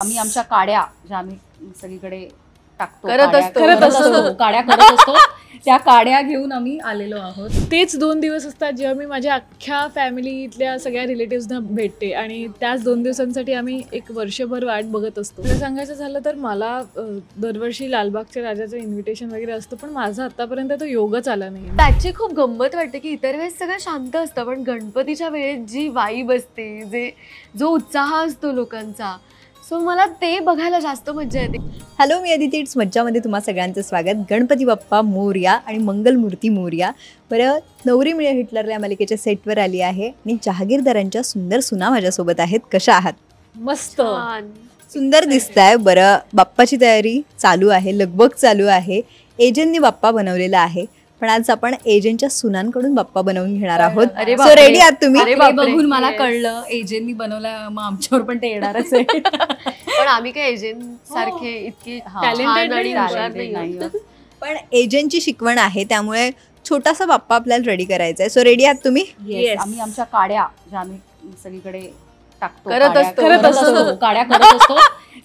आम्ही आमच्या काड्या ज्या आम्ही सगळीकडे टाकतो करत असतो काड्या करत असतो त्या काड्या घेऊन आम्ही आलेलो आहोत. तेच 2 दिवस असतात जेव्हा मी माझ्या अख्ख्या फॅमिलीतल्या सगळ्या रिलेटिव्सना भेटते आणि त्याच 2 दिवसांसाठी आम्ही एक वर्षभर वाट बघत असतो. मला सांगायचं झालं तर मला दरवर्षी लालबागच्या राजाचं इन्व्हिटेशन वगैरे असतं, पण माझा आतापर्यंत तो योगच आला नाही. त्याची खूप गंमत वाटते की इतर वेळेस सगळं शांत असतं, पण गणपतीच्या वेळेस जी वाईब असते, जो उत्साह असतो लोकांचा, सो मला ते बघायला जास्त मजा येते. Hello, me Aditi. इट्स मज्जामध्ये तुम्हा सगळ्यांचं स्वागत. गणपती बाप्पा मोरया आणि मंगलमूर्ती मोरया. बरं, नवरी मिळे हिटलर या मालिकेच्या सेटवर आली आहे आणि जहागीरदारांच्या सुंदर सुना माझ्यासोबत आहेत. कशा आहात? मस्त, सुंदर दिसताय. बरं, बाप्पाची तयारी चालू आहे, लगबग चालू आहे. एजंटनी बाप्पा बनवलेला आहे, पण आज आपण एजंटच्या सुनांकडून बाप्पा बनवून घेणार आहोत. सो रेडी आहात तुम्ही? बघून मला कळलं एजंटनी बनवला, मग आमच्यावर पण ते येणारच आहे. पण आम्ही काय एजंट सारखे इतके टॅलेंटेड नाही. पण एजंटची शिकवण आहे, त्यामुळे छोटासा बाप्पा आपल्याला रेडी करायचा आहे. सो रेडी आहात तुम्ही? आम्ही आमच्या काड्या ज्या आम्ही सगळीकडे टाकतो करत असतो काड्या करत असतो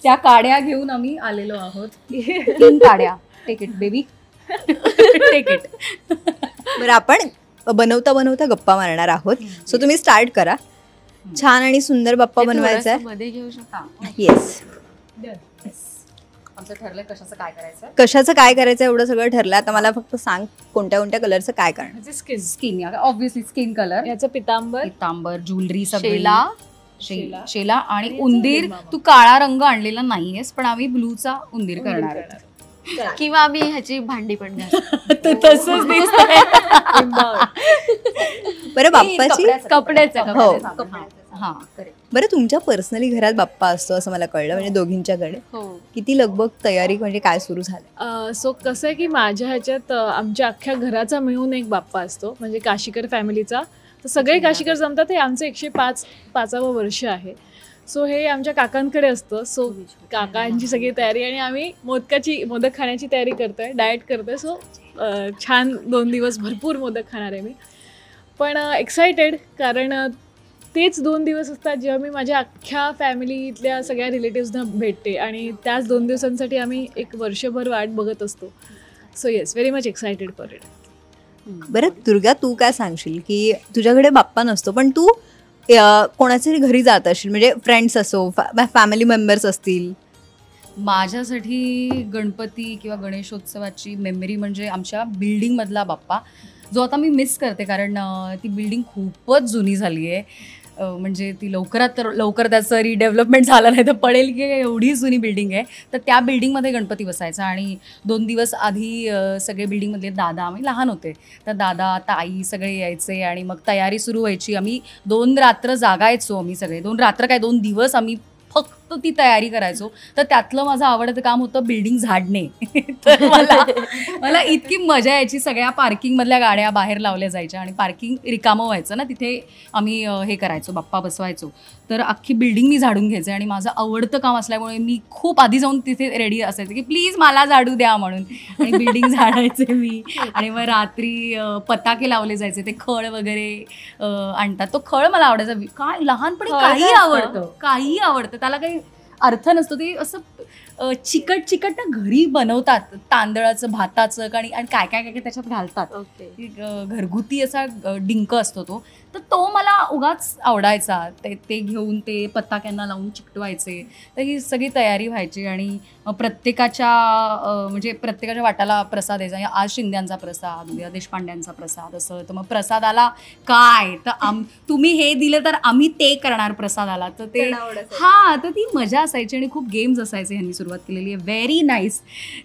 त्या काड्या घेऊन आम्ही आलेलो आहोत. 3 काड्या. Take it baby, take it. बरं, आपण बनवता बनवता गप्पा मारणार आहोत. सो तुम्ही स्टार्ट करा. छान आणि सुंदर बाप्पा बनवायचा आहे. मध्ये घेऊ शकता. येस, आमचं ठरलंय कशाचं काय करायचं. कशाचं काय करायचं एवढं सगळं ठरलं. आता मला फक्त सांग कोणत्या कोणत्या कलरचं काय करणार. स्किन, ऑब्व्हियसली स्किन कलर, याचं पितांबर, ज्वेलरी, शेला आणि उंदीर. तू काळा रंग आणलेला नाहीयेस, पण आम्ही ब्लूचा उंदीर करणार आहोत. किंवा आम्ही ह्याची भांडी पण तसंच दिसतंय. बरं, बाप्पाची कपड्याचं. हो. हा, बरं, तुमच्या पर्सनली घरात बाप्पा असतो असं मला कळलं, म्हणजे दोघींच्याकडे. किती लगबग तयारी, म्हणजे काय सुरू झालं? सो कसं आहे की माझ्या ह्याच्यात आमच्या अख्ख्या घराचा मिळून एक बाप्पा असतो, म्हणजे काशीकर फॅमिलीचा. तर सगळे काशीकर जमतात. हे आमचं 105वं वर्ष आहे. सो हे आमच्या काकांकडे असतं. सो काकांची सगळी तयारी आणि आम्ही मोदक खाण्याची तयारी करतोय, डाएट करतोय. सो छान 2 दिवस भरपूर मोदक खाणार आहे मी. पण एक्सायटेड, कारण तेच 2 दिवस असतात जेव्हा मी माझ्या अख्ख्या फॅमिलीतल्या सगळ्या रिलेटिव्सना भेटते आणि त्याच 2 दिवसांसाठी आम्ही एक वर्षभर वाट बघत असतो. So yes, very much excited for it. बरं दुर्गा, तू काय सांगशील की तुझ्याकडे बाप्पा नसतो, पण तू कोणाच्या घरी जात असशील, म्हणजे फ्रेंड्स असो, फॅमिली मेंबर्स असतील. माझ्यासाठी गणपती किंवा गणेशोत्सवाची मेमरी म्हणजे आमच्या बिल्डिंगमधला बाप्पा, जो आता मी मिस करते, कारण ती बिल्डिंग खूपच जुनी झाली आहे. म्हणजे ती लवकर त्याचं रिडेव्हलपमेंट झालं नाही तर पडेल की एवढी जुनी बिल्डिंग आहे. तर त्या बिल्डिंगमध्ये गणपती बसायचा आणि 2 दिवस आधी सगळे बिल्डिंगमधले दादा, आम्ही लहान होते, तर दादा ताई सगळे यायचे आणि मग तयारी सुरू व्हायची. आम्ही 2 रात्र जागायचो. आम्ही सगळे 2 रात्र काय 2 दिवस आम्ही फक्त ती तयारी करायचो. तर त्यातलं माझं आवडतं काम होतं बिल्डिंग झाडणे. तर मला इतकी मजा यायची. सगळ्या पार्किंगमधल्या गाड्या बाहेर लावल्या जायच्या आणि पार्किंग रिकामं व्हायचं ना, तिथे आम्ही हे करायचो, बाप्पा बसवायचो. तर अख्खी बिल्डिंग मी झाडून घ्यायचे आणि माझं आवडतं काम असल्यामुळे मी खूप आधी जाऊन तिथे रेडी असायचं की प्लीज मला झाडू द्या म्हणून, आणि बिल्डिंग झाडायचे मी. आणि मग रात्री पताके लावले जायचे, ते खळ वगैरे आणतात. तो खळ मला आवडायचा. काय लहानपणी काही आवडतं त्याला काही अर्थ नसतो. ते असं चिकट ना घरी बनवतात, तांदळाचं, भाताचं आणि काय काय काय त्याच्यात घालतात. घरगुती असा डिंक असतो तो. तर तो मला उगाच आवडायचा. ते घेऊन ते पताक्यांना लावून चिकटवायचे. तर ही सगळी तयारी व्हायची आणि प्रत्येकाच्या वाटाला प्रसाद यायचा. आज शिंद्यांचा प्रसाद, उद्या देशपांड्यांचा प्रसाद, असं. तर मग प्रसादाला काय, तर तुम्ही हे दिलं तर आम्ही ते करणार प्रसादाला. तर ते तर ती मजा असायची आणि खूप गेम्स असायचे. ह्यांनी सुरुवात केलेली आहे, व्हेरी नाईस.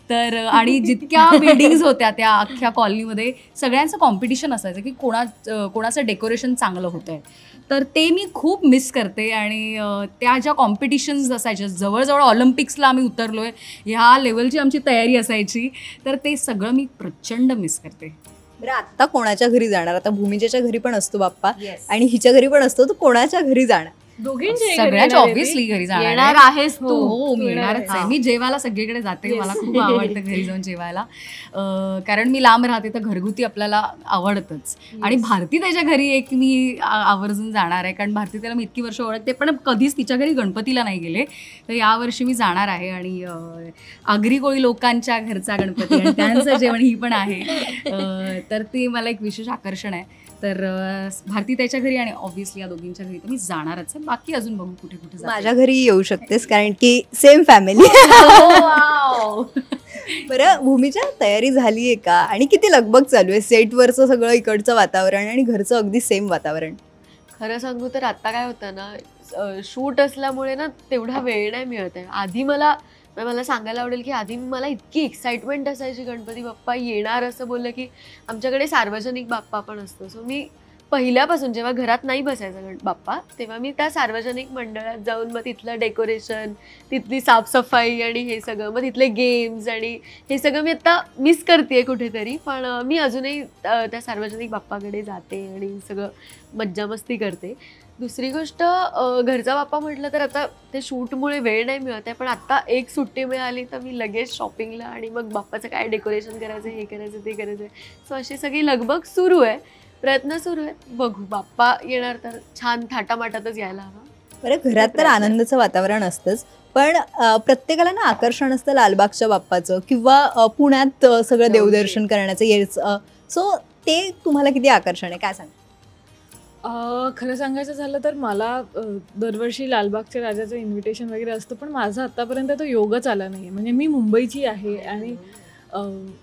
तर आणि जितक्या बिल्डिंग्स होत्या त्या अख्ख्या कॉलनीमध्ये सगळ्यांचं कॉम्पिटिशन असायचं की कोणाचं डेकोरेशन चांगलं होतं आहे. तर ते मी खूप मिस करते. आणि त्या ज्या कॉम्पिटिशन्स असायच्या, जवळजवळ ऑलिम्पिक्सला आम्ही उतरलो आहे, ह्या लेवलची आमची तयारी असायची. तर ते सगळं मी प्रचंड मिस करते. बरं, आता कोणाच्या घरी जाणार? आता भूमिजेच्या घरी पण असतो बाप्पा आणि हिच्या घरी पण असतो, तर कोणाच्या घरी जाणार? दोघींच्या सगळ्याच्या ऑब्व्हियसली घरी जाणार येणार आहे. आहेस तू. हो मी तू येणारच येणार आहे. मी जेवायला सगळीकडे जाते, मला खूप आवडतं घरी जाऊन जेवायला. कारण मी लांब राहते तर घरगुती आपल्याला आवडतच. आणि भारती त्याच्या घरी एक मी आवर्जून जाणार आहे, कारण भारती त्याला मी इतकी वर्ष ओळखते पण कधीच तिच्या घरी गणपतीला नाही गेले. तर यावर्षी मी जाणार आहे आणि आगरी कोळी लोकांच्या घरचा गणपती आणि त्यांचं जेवण ही पण आहे. तर ते मला एक विशेष आकर्षण आहे. तर भारती त्याच्या घरी आणि ऑब्व्हियसली या दोघींच्या घरी तर मी जाणारच आहे. बाकी अजून बघू कुठे कुठे जाते. माझ्या घरी येऊ शकतेस कारण की सेम फॅमिली. बरं, भूमीच्या तयारी झाली आहे का आणि किती लगबग चालू आहे? सेटवरचं सगळं इकडचं वातावरण आणि घरचं अगदी सेम वातावरण. खरं सांगू तर आता काय होतं ना, शूट असल्यामुळे ना तेवढा वेळ नाही मिळत आहे. आधी मला सांगायला आवडेल की आधी मला इतकी एक्साइटमेंट असायची गणपती बाप्पा येणार असं बोललं की. आमच्याकडे सार्वजनिक बाप्पा पण असतो. सो मी पहिल्यापासून जेव्हा घरात नाही बसायचा बाप्पा तेव्हा मी त्या सार्वजनिक मंडळात जाऊन मग तिथलं डेकोरेशन, तिथली साफसफाई आणि हे सगळं, मग तिथले गेम्स आणि हे सगळं मी आता मिस करते कुठेतरी. पण मी अजूनही त्या सार्वजनिक बाप्पाकडे जाते आणि सगळं मज्जा मस्ती करते. दुसरी गोष्ट, घरचा बाप्पा म्हटलं तर आता ते शूटमुळे वेळ नाही मिळत आहे, पण आता एक सुट्टी मिळाली तर मी लगेच शॉपिंगला आणि मग बाप्पाचं काय डेकोरेशन करायचं, हे करायचं, ते करायचं. सो अशी सगळी लगबग सुरू आहे, प्रयत्न सुरू आहेत. बघू, बाप्पा येणार तर छान थाटामाटातच यायला हवा. बरं, घरात तर आनंदाचं वातावरण असतंच, पण प्रत्येकाला ना आकर्षण असतं लालबागच्या बाप्पाचं किंवा पुण्यात सगळं देवदर्शन करण्याचं. येस, सो ते तुम्हाला किती आकर्षण आहे, काय सांग? खरं सांगायचं झालं तर मला दरवर्षी लालबागच्या राजाचं इन्व्हिटेशन वगैरे असतं, पण माझा आत्तापर्यंत तो योगच आला नाही. म्हणजे मी मुंबईची आहे आणि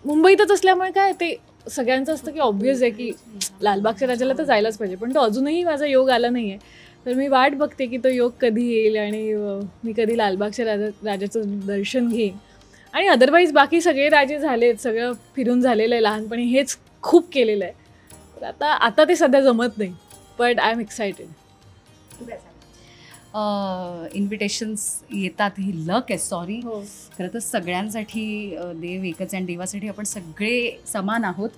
मुंबईतच असल्यामुळे काय ते सगळ्यांचं असतं की ऑब्व्हियस आहे की लालबागच्या राजाला तर जायलाच पाहिजे, पण तो अजूनही माझा योग आला नाही आहे. तर मी वाट बघते की तो योग कधी येईल आणि मी कधी लालबागच्या राजाचं दर्शन घेईन. आणि अदरवाईज बाकी सगळे राजे झालेत, सगळं फिरून झालेलं आहे, लहानपणी हेच खूप केलेलं आहे. तर आता ते सध्या जमत नाही, but I am excited. Invitations येतात, ही लक आहे. सॉरी, खरं तर सगळ्यांसाठी देव एकच आहे आणि देवासाठी आपण सगळे समान आहोत.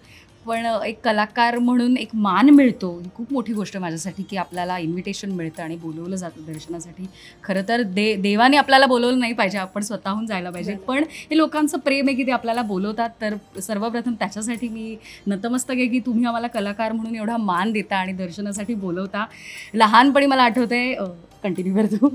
पण एक कलाकार म्हणून एक मान मिळतो, ही खूप मोठी गोष्ट माझ्यासाठी की आपल्याला इन्व्हिटेशन मिळतं आणि बोलवलं जातं दर्शनासाठी. खरं तर देवाने आपल्याला बोलवलं नाही पाहिजे, आपण स्वतःहून जायला पाहिजे. पण हे लोकांचं प्रेम आहे की ते आपल्याला बोलवतात. तर सर्वप्रथम त्याच्यासाठी मी नतमस्तक आहे की तुम्ही आम्हाला कलाकार म्हणून एवढा मान देता आणि दर्शनासाठी बोलवता. लहानपणी मला आठवतंय, कंटिन्यू करतो,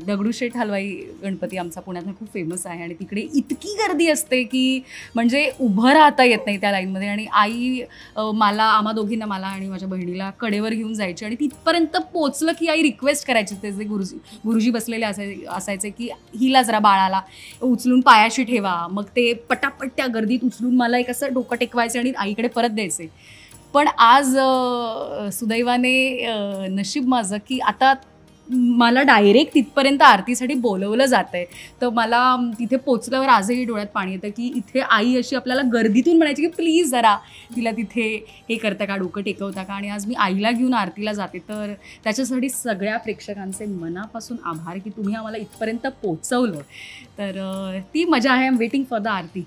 दगडूशेठ हलवाई गणपती आमचा पुण्यातला खूप फेमस आहे आणि तिकडे इतकी गर्दी असते की म्हणजे उभं राहता येत नाही त्या लाईनमध्ये. आणि आई आम्हा दोघींना, मला आणि माझ्या बहिणीला कडेवर घेऊन जायची आणि तिथपर्यंत पोचलं की आई रिक्वेस्ट करायची. ते जे गुरुजी बसलेले असायचे की हिला जरा बाळाला उचलून पायाशी ठेवा. मग ते पटापट त्या गर्दीत उचलून मला एक असं डोकं टेकवायचं आणि आईकडे परत द्यायचे. पण आज सुदैवाने नशीब माझं की आता मला डायरेक्ट तिथपर्यंत आरतीसाठी बोलवलं जातं आहे. तर मला तिथे पोचल्यावर आजही डोळ्यात पाणी येतं की इथे आई अशी आपल्याला गर्दीतून म्हणायची की प्लीज जरा तिला तिथे हे करता का, डोकं टेकवता का. आणि आज मी आईला घेऊन आरतीला जाते. तर त्याच्यासाठी सगळ्या प्रेक्षकांचे मनापासून आभार की तुम्ही आम्हाला इथपर्यंत पोचवलं. तर ती मजा आहे. I am waiting for the aarti.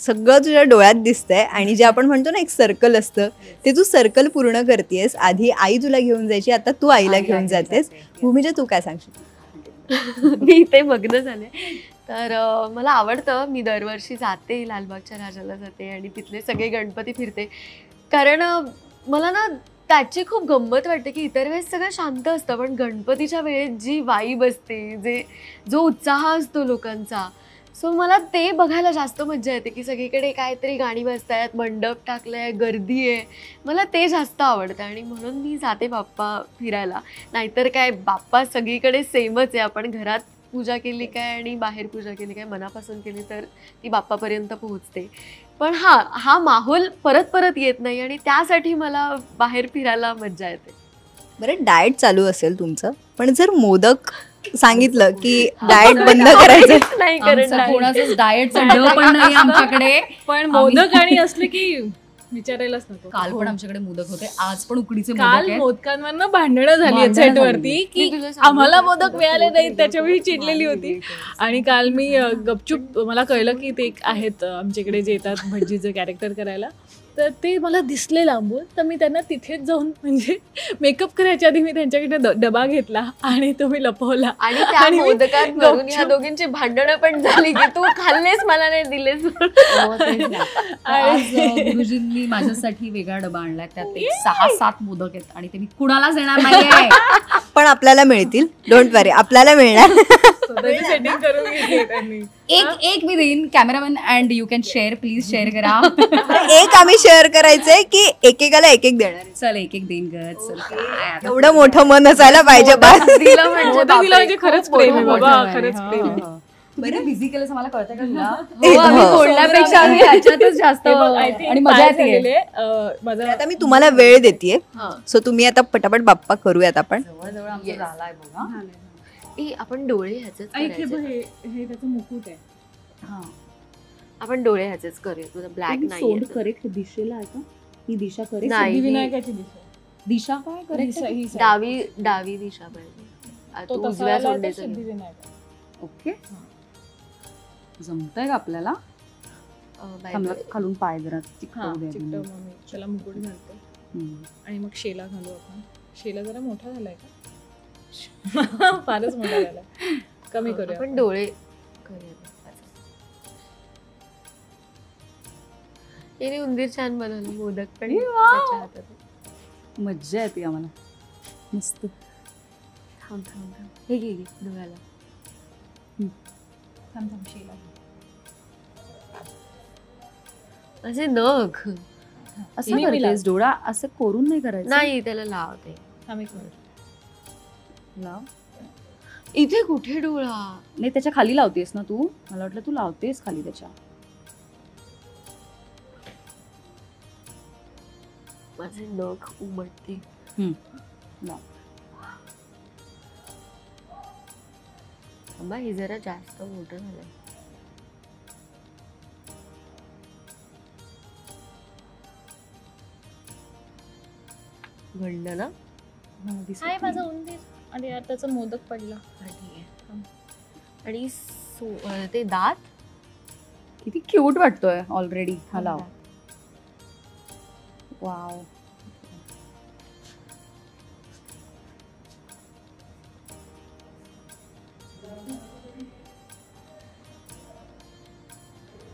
सगळं तुझ्या डोळ्यात दिसतंय आणि जे आपण म्हणतो ना एक सर्कल असतं, ते तू सर्कल पूर्ण करतेस. आधी आई तुला घेऊन जायची, आता तू आईला घेऊन जातेस. भूमीजा, तू काय सांगशील? मी इथे मग्न झाले. तर मला आवडतं, मी दरवर्षी जाते, लालबागच्या राजाला जाते आणि तिथले सगळे गणपती फिरते. कारण मला ना त्याची खूप गंमत वाटते की इतर वेळेस सगळं शांत असतं, पण गणपतीच्या वेळेत जी वाईब असते, जो उत्साह असतो लोकांचा, सो मला ते बघायला जास्त मज्जा येते की सगळीकडे काहीतरी गाणी वाजतायत, मंडप टाकलाय, गर्दी आहे. मला ते जास्त आवडतं आणि म्हणून मी जाते बाप्पा फिरायला. नाहीतर काय, बाप्पा सगळीकडे सेमच आहे. आपण घरात पूजा केली काय आणि बाहेर पूजा केली काय, मनापासून केली तर ती बाप्पापर्यंत पोहोचते. पण हा माहोल परत परत येत नाही आणि त्यासाठी मला बाहेर फिरायला मज्जा येते. बरं, डाएट चालू असेल तुमचं, पण जर मोदक सांगितलं की डाएट बंद करायचं नाही, कोणाचंच डाएटचं पण नाही आमच्याकडे. पण मोदक आणि असले की विचारायलाच नको. काल पण आमच्याकडे मोदक होते, आज पण उकडीचे काल मोदक आहेत. मोदकांवरनं भांडणं झाली सेटवरती की आम्हाला मोदक मिळाले नाही, त्याच्यावेळी चिडलेली होती. आणि काल मी गपचूप, मला कळलं की ते आहेत आमच्याकडे जे येतात भटजीचं कॅरेक्टर करायला, तर ते मला दिसले लांबून, तर मी त्यांना तिथेच जाऊन म्हणजे मेकअप करायच्या आधी मी त्यांच्याकडे डबा घेतला आणि तो मी लपवला. आणि त्या आणि मी मोदकांवरून ह्या दोघींची भांडणं पण झाली की तू खाल्लेस मला नाही दिलेस. आज गुरुजींनी माझ्यासाठी वेगळा डबा आणलाय, त्यात एक 6-7 मोदक आहेत आणि ते मी कुणालाच देणार नाहीये. पण आपल्याला मिळतील, डोंट वरी, आपल्याला मिळणार. सेटिंग करून घेतली त्यांनी. एक मी देईन. Cameraman and you can share, please share करा. एक आम्ही शेअर करायचंय की एकेकाला एक देणार आहे? चल एक देईन ग. चल काय आता. एवढं मोठं मन असायला पाहिजे बस. दिलं म्हणजे मोदक दिला म्हणजे खरंच प्रेम आहे बाबा, खरंच प्रेम आहे. तू किती बिझी केलंस मला कळतं का तुला? हो, आम्ही बोलण्यापेक्षा आम्ही ह्याच्यातच जास्त हे बघ, I think आणि मजा काय येते. झालेलं आहे, माझा आता मी तुम्हाला वेळ देतेय, हा. सो तुम्ही आता पटापट बाप्पा करूयात आपण. जवळ आमचं झालाय बघा. आपण डोळे ह्याचेच ऐक हे बघ, करायचे. हे त्याचं मुकुट आहे. हा. आपण डोळे ह्याचेच करूया, तुझा ब्लॅक नाही सोड येत. करेक्ट दिशेला आहे का? ही दिशा करेक्ट? नाही. सिद्धिविनायकाची दिशा. दिशा काय करेक्ट? ही side. डावी दिशा पाहिजे. तो तू तसा उजव्या आला तर सोंडेचं घे. सिद्धिविनायक. ओके. जमतंय का आपल्याला? थांबला, खालून पाय जरा हा, चिकटवू द्या चिकटव तुम्ही. मग मी त्याला मुकुट घालते हम्म. आणि मग शेला घालू आपण. शेला जरा मोठा झालाय का? फारच मोठा झालाय, कमी करूया आपण आपण. डोळे करूया. याने उंदीर छान बनवलं, मोदक पण ए, वाव. त्याच्या हातात. मज्जा येते आम्हाला. मस्त. थांब थांब थांब, हे घे घे डोळ्याला. थांब थांब, शेला घे. असे नख असं मी करतेस? डोळा असं कोरून नाही करायचं? नाही, त्याला लावते. थांब एक मिनिट. लाव. इथे कुठे डोळा? नाही त्याच्या खाली लावतेस ना तू? मला वाटलं तू लावतेस खाली त्याच्या. माझे नख उमटते. लाव. थांबा, हे जरा जास्त मोठं झालंय. घडलं ना? दिसत हाय नाही. माझा उंदीर. अरे यार, त्याचा मोदक पडला. हा, ठीक आहे. आणि ते दात किती क्यूट वाटतोय ऑलरेडी. हा लाव. वाव.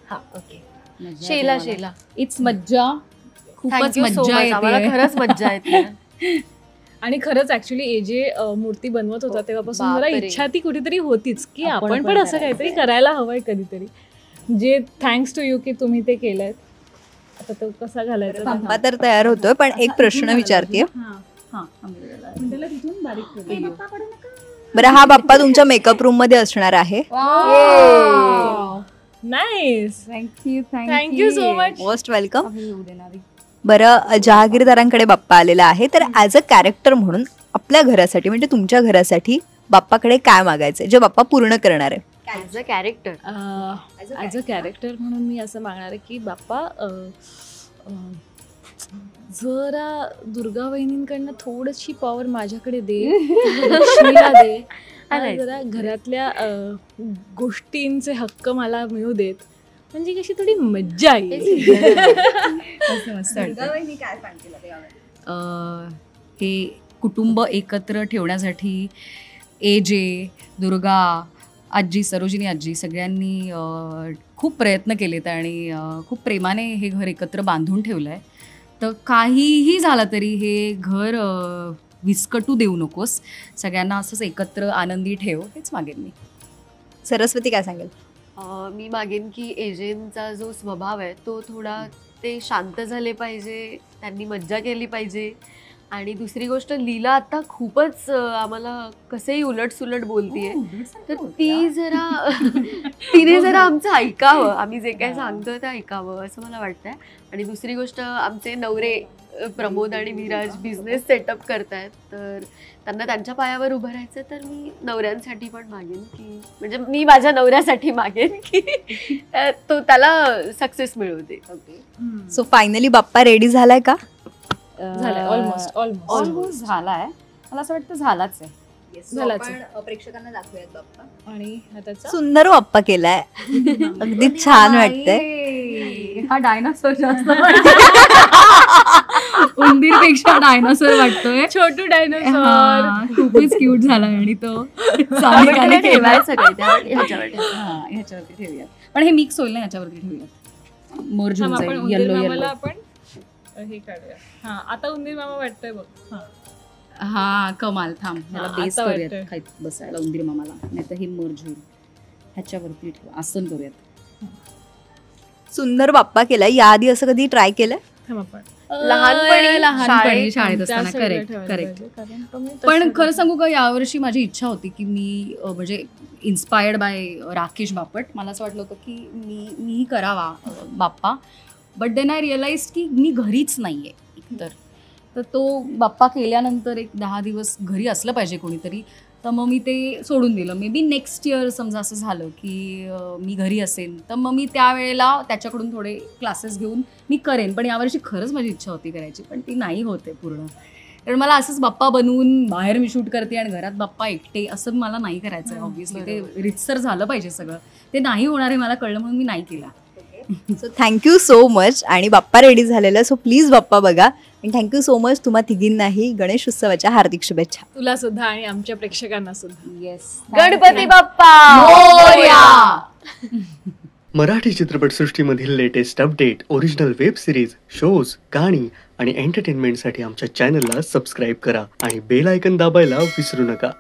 हा, ओके. मज्जा शेला येते मला. शेला. इट्स मज्जा. खूपच Thank you so मज्जा much. आम्हाला येते. खरंच मज्जा येते. आणि खरंच ऍक्च्युली एजे मूर्ती बनवत होता तेव्हापासून जरा बापरे. इच्छा ती कुठेतरी होतीच की आपण आपण पण पण असं काहीतरी करायला हवंय कधीतरी. जे थँक्स टू यू की तुम्ही ते केलंय. आता तो कसा घालायचा ते बाप्पा तर तयार होतोय, पण एक प्रश्न विचारते. हा, आम्ही त्याला तिथून बारीक करू. बरं, हा बाप्पा तुमच्या मेकअप रूम मध्ये असणार आहे. Nice. Thank you thank you so much. Most welcome. येऊ दे ना. बरं, जहागीरदारांकडे बाप्पा आलेला आहे, तर ॲज अ कॅरेक्टर म्हणून आपल्या घरासाठी म्हणजे तुमच्या घरासाठी बाप्पाकडे काय मागायचं जे बाप्पा पूर्ण करणार आहे? As a character. As a character म्हणून मी असं मागणार आहे की बाप्पा जरा दुर्गा वहिनींकडनं थोडीशी पॉवर माझ्याकडे दे, लक्ष्मीला दे, आणि जरा घरातल्या गोष्टींचे हक्क मला मिळू देत, म्हणजे कशी थोडी मज्जा येईल. मस्त हे कुटुंब एकत्र ठेवण्यासाठी एजे, दुर्गा, आजी, सरोजिनी आजी सगळ्यांनी खूप प्रयत्न केलेत आणि खूप प्रेमाने हे घर एकत्र बांधून ठेवलं आहे. तर काहीही झालं तरी हे घर विस्कटू देऊ नकोस, सगळ्यांना असंच एकत्र आनंदी ठेव, हेच मागेन मी. सरस्वती काय सांगेल? मी मागेन की एजेंचा जो स्वभाव आहे तो थोडा ते शांत झाले पाहिजे, त्यांनी मज्जा केली पाहिजे. आणि दुसरी गोष्ट, लीला आता खूपच आम्हाला कसंही उलट सुलट बोलतीये, तर ती जरा तिने जरा आमचं ऐकावं, आम्ही जे काय सांगतोय ते ऐकावं असं मला वाटतंय. आणि दुसरी गोष्ट, आमचे नवरे प्रमोद आणि विराज बिझनेस सेटअप करतायत, तर त्यांना त्यांच्या पायावर उभं राहायचं. तर मी नवऱ्यांसाठी पण मागेन की, म्हणजे मी माझ्या नवऱ्यासाठी मागेन की तो त्याला सक्सेस मिळू दे. सो फायनली बाप्पा रेडी झालाय का? झालंय, ऑलमोस्ट झालाय. मला असं वाटतं झालाच आहे. झालाच. प्रेक्षकांना दाखवूयात बाप्पा. आणि हाताचा सुंदर बाप्पा केलाय, अगदी छान वाटतंय. हा डायनासोर जास्त उंदीरपेक्षा डायनासोर वाटतोय. छोटू डायनोसॉर. हा, खूपच क्यूट झाला आणि तो आपण सानिकाने त्याला केला. ठेवायचं काय त्यावर ह्याच्यावर ठेवायचं. हा, ह्याच्यावरती ठेवूयात. पण हे मिक्स होईल ना, ह्याच्यावरती ठेवूयात. मर्ज होऊन आपण जाईल. उंदीर येल्लो मामाला येल्लो. आपण हे काढूया. हा, आता उंदीर मामा वाटतोय बघ. हा. हा, कमाल. थांब, ह्याला हा, बेस आता करूयात वाटतंय. खायत बसायला उंदीर मामाला, नाही तर हे मर्ज होईल. ह्याच्यावरती ठेवू, आसन करूयात. सुंदर बाप्पा केलाय. याआधी असं कधी ट्राय केलंय? थांब आपण. लहानपणी शाळेत त्या असताना. side ला करेक्ट ठेवायला करेक्ट. पाहिजे, कारण तो मी पण तसं खरं सांगू का, यावर्षी माझी इच्छा होती की मी म्हणजे इन्स्पायर्ड बाय राकेश बापट, मला असं वाटलं होतं की मीही करावा बाप्पा. बट देन आय रिअलाइज की मी घरीच नाही आहे एकतर. तर तो बाप्पा केल्यानंतर एक 10 दिवस घरी असलं पाहिजे कोणीतरी. तर मग मी ते सोडून दिलं. मे बी नेक्स्ट इयर समजा असं झालं की मी घरी असेन, तर मग मी त्यावेळेला त्याच्याकडून थोडे क्लासेस घेऊन मी करेन. पण यावर्षी खरंच माझी इच्छा होती करायची, पण ती नाही होते पूर्ण. कारण मला असंच बाप्पा बनवून बाहेर मी शूट करते आणि घरात बाप्पा एकटे, असं मला नाही करायचं आहे. ऑब्व्हियसली ते रितसर झालं पाहिजे सगळं. ते नाही होणार आहे मला कळलं, म्हणून मी नाही केला. So thank you so much. आणि बाप्पा रेडी झालेला, सो प्लीज बाप्पा बघा. आणि थँक्यू सो मच तुम्हा तिघींनाही गणेश उत्सवाच्या हार्दिक शुभेच्छा. तुला सुद्धा आणि आमच्या प्रेक्षकांना सुद्धा. येस. गणपती बाप्पा मोरया. मराठी चित्रपटसृष्टीमधील latest update, original web series, shows, गाणी आणि एंटरटेनमेंटसाठी आमच्या चॅनलला सबस्क्राईब करा आणि बेल आयकन दाबायला विसरू नका.